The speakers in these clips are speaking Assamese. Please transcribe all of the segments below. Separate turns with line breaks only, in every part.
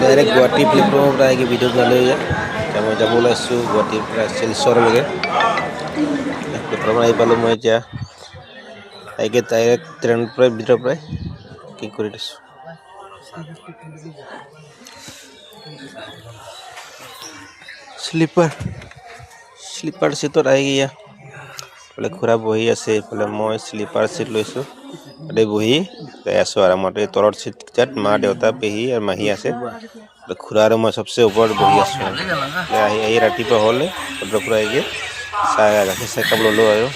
डायरेक्ट गुवाहाटी प्लेटफर्মৰ পৰা আহি ভিডিঅ' বনালে মই যাব ওলাইছোঁ গুৱাহাটীৰ পৰা শিলচৰলৈকে প্লেটফৰ্মৰ আহি পালোঁ মই এতিয়া আগে ডাইৰেক্ট ট্ৰেইনৰ পৰা ভিতৰৰ পৰাই কি কৰি দিছোঁ স্লিপাৰ সিটত আহি গিয়া বলে খুৰা বহি আছে বলে মই স্লিপাৰ সিট লৈছোঁ তাতে বহি যাই আছোঁ আৰামতে তলৰ সিটত মা দেউতা পেহী আৰু মাহী আছে খুৰা আৰু মই সবচে ওপৰত বহি আছোঁ আহি ৰাতিপুৱা হ'লে খুৰা আহি চাহ গাখীৰ চাহ কাপ ল'লোঁ আৰু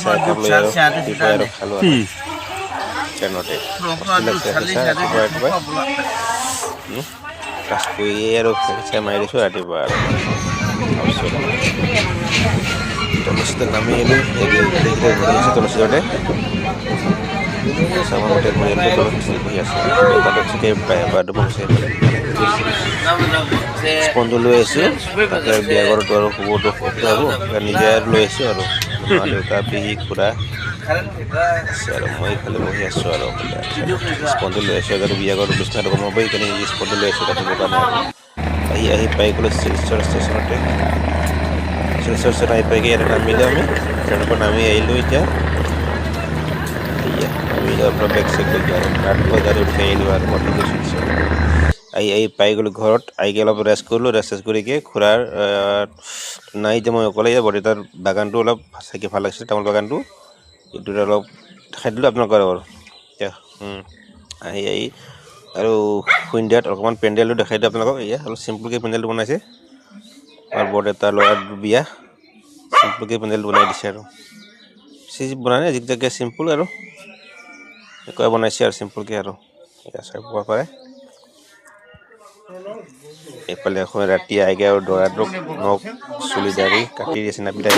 চাহ কাপ লৈ আৰু খালোঁ আৰু ট্ৰেইনতে ক্লাছ কৰি আৰু চাই মাৰি দিছোঁ ৰাতিপুৱা আৰু তলচিতে নামি আহিলোঁ ঘূৰি আছোঁ তলচিতে চামতে ঘূৰি আহিলোঁ তলচিতে বহি আছোঁ তাতে বাথৰুম আছে স্পঞ্জ লৈ আহিছোঁ তাতে বিয়া ঘৰতো আৰু শুবতো হ'ব নিজে আৰু লৈ আহিছোঁ আৰু মা দেউতা পেহী খুৰা আছে আৰু মই ইফালে বহি আছোঁ আৰু স্পঞ্জ লৈ আহিছোঁ আৰু বিয়া ঘৰৰ বিচনাটো কমাব সেইকাৰণে স্পঞ্জ লৈ আহিছোঁ তাতে দোকানে আহি পাই গ'লোঁ শিলচৰ ষ্টেচনতে শিলচৰ ষ্টেচন আহি পাইকি ইয়াতে নামিলোঁ আমি ট্ৰেইনৰ পৰা নামি আহিলোঁ এতিয়া নামিলোঁ আপোনাৰ বেগ চেক কৰি আৰু ৰাতিপুৱা গাড়ী উঠি আহিলোঁ আৰু বৰ্তমান শিলচৰ আহি পাই গ'লোঁ ঘৰত আহি অলপ ৰেষ্ট কৰিলোঁ ৰেষ্ট কৰিকে খুৰাৰ নাই এতিয়া মই অকলে বৰদেউতাৰ বাগানটো অলপ চাইকে ভাল লাগিছে তামোল বাগানটো এইটো অলপ দেখাই দিলোঁ আপোনালোকৰ আৰু এতিয়া আহি আৰু সন্ধিয়াত অকণমান পেণ্ডেলটো দেখাই দিওঁ আপোনালোকক এয়া অলপ চিম্পুলকৈ পেণ্ডেলটো বনাইছে আৰু বৰদেউতাৰ ল'ৰাৰ বিয়া চিম্পুলকৈ পেণ্ডেলটো বনাই দিছে আৰু বনাই নাই জিকজাককৈ চিম্পুল আৰু এনেকুৱা বনাইছে আৰু চিম্পুলকৈ আৰু এয়া চাই পোৱা পাৰে এইফালে এখন ৰাতি আগে আৰু দৰাটোক নখ চুলি দাড়ি কাটি দিছে নাপিতাই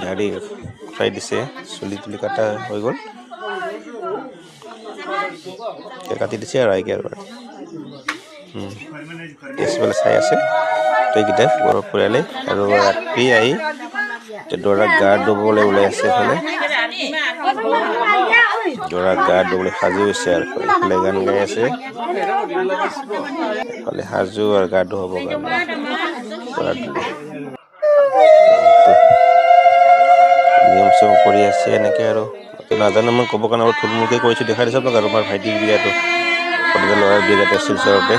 দাড়ি উঠাই দিছে চুলি তুলি কাটা হৈ গ'ল কাটি দিছে আৰু আগে আৰু পিছফালে চাই আছে এইকেইটা ঘৰৰ পৰিয়ালে আৰু ৰাতি আহি দৰাক গা ধুবলৈ ওলাই আছে এইফালে দৰাক গা ধুবলৈ সাজু হৈছে আৰু এইফালে গান গাই আছে এইফালে সাজু আৰু গা ধুব কাৰণে নিয়ম চম কৰি আছে এনেকৈ আৰু নাজানো মই ক'ব কাৰণে অলপ থুলমূলকৈ কৈছোঁ দেখাই দিছোঁ আপোনাক আৰু আমাৰ ভাইটিৰ বিয়াটো ল'ৰাৰ বিয়া যাতে শিলচৰতে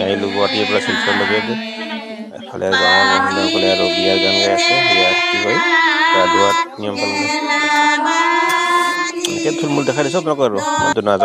আহিলোঁ গুৱাহাটীৰ পৰা শিলচৰলৈকে এফালে গাঁৱৰ মহিলাসকলে আৰু বিয়াৰ গান গাই আছে বিয়াৰ কি কয় গা ধোৱাত নিয়ম পালন এনেকৈ থুলমূল দেখাই দিছোঁ আপোনালোক আৰু মইতো নাজানো